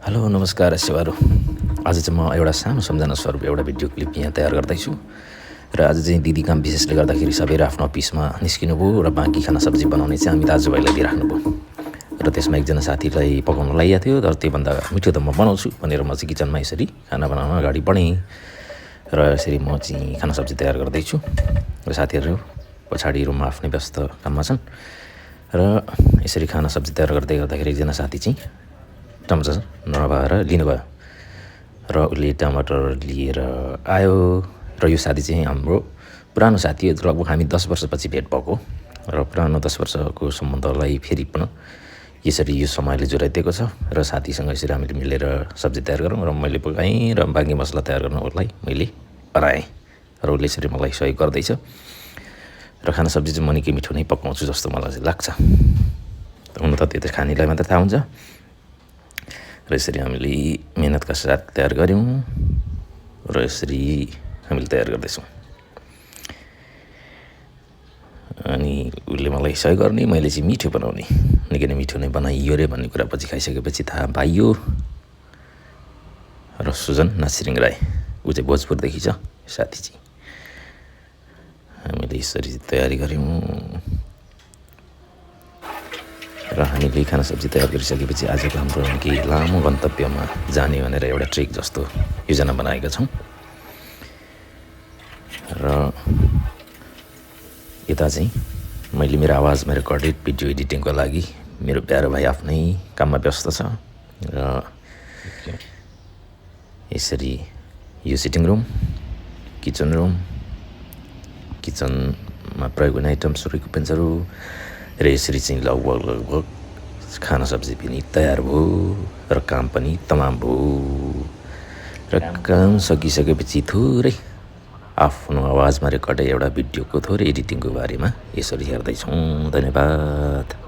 Hello नमस्कार सेवाहरू। आज चाहिँ म एउटा सानो सम्झना स्वरूप एउटा भिडियो क्लिप यहाँ तयार गर्दैछु र आज चाहिँ दिदी काम विशेषले गर्दाखेरि सबैले आफ्नो अफिसमा निस्किनुभयो र बाँकी खाना सब्जी बनाउने चाहिँ हामी दाजुभाइलाई दिइराख्नुभयो र त्यसमा एकजना साथीलाई पकाउन लागिएको थियो। तर त्योभन्दा मिठो त म बनाउँछु भनेर म चाहिँ किचनमा यसरी खाना बनाउन अगाडि बढेँ र यसरी म चाहिँ खाना सब्जी तयार गर्दैछु र साथीहरू पछाडि रुममा आफ्नै व्यस्त काममा छन् र यसरी खाना सब्जी तयार गर्दाखेरि एकजना साथी चाहिँ टमाटर नभएर लिनुभयो र उसले टमाटर लिएर आयो र यो साथी चाहिँ हाम्रो पुरानो साथी हो। लगभग हामी 10 वर्षपछि भेट भएको र पुरानो 10 वर्षको सम्बन्धलाई फेरि पुनः यसरी यो समयले जोडाइदिएको छ र साथीसँग यसरी हामीले मिलेर सब्जी तयार गरौँ र मैले पकाएँ र बाँकी मसला तयार गर्न उसलाई मैले हराएँ र उसले यसरी मलाई सहयोग गर्दैछ र खाना सब्जी चाहिँ म निकै मिठो नै पकाउँछु जस्तो मलाई चाहिँ लाग्छ। हुन त त्यो त खानेलाई मात्र थाहा हुन्छ र यसरी हामीले मेहनतका साथ तयार गऱ्यौँ र यसरी हामीले तयार गर्दैछौँ। अनि उसले मलाई सहयोग गर्ने, मैले चाहिँ मिठो बनाउने, निकै नै मिठो नै बनाइयो रे भन्ने कुरा पछि खाइसकेपछि थाहा पाइयो। र सुजन नासिरिङ राई ऊ चाहिँ भोजपुरदेखि छ साथी चाहिँ। हामीले यसरी तयारी गऱ्यौँ र हामीले खाना सब्जी तयार गरिसकेपछि आजको हाम्रो केही लामो गन्तव्यमा जाने भनेर एउटा ट्रेक जस्तो योजना बनाएका छौँ। र यता चाहिँ मैले मेरो आवाजमा रेकर्डेड भिडियो एडिटिङको लागि मेरो प्यारो भाइ आफ्नै काममा व्यस्त छ र यसरी यो सिटिङ रुम, किचनमा प्रयोग हुने आइटम्सहरू, इक्विपमेन्ट्सहरू र यसरी चाहिँ लगभग खाना सब्जी पनि तयार भयो र काम पनि तमाम भयो र काम सकिसकेपछि थोरै आफ्नो आवाजमा रेकर्ड एउटा भिडियोको थोरै एडिटिङको बारेमा यसरी हेर्दैछौँ। धन्यवाद।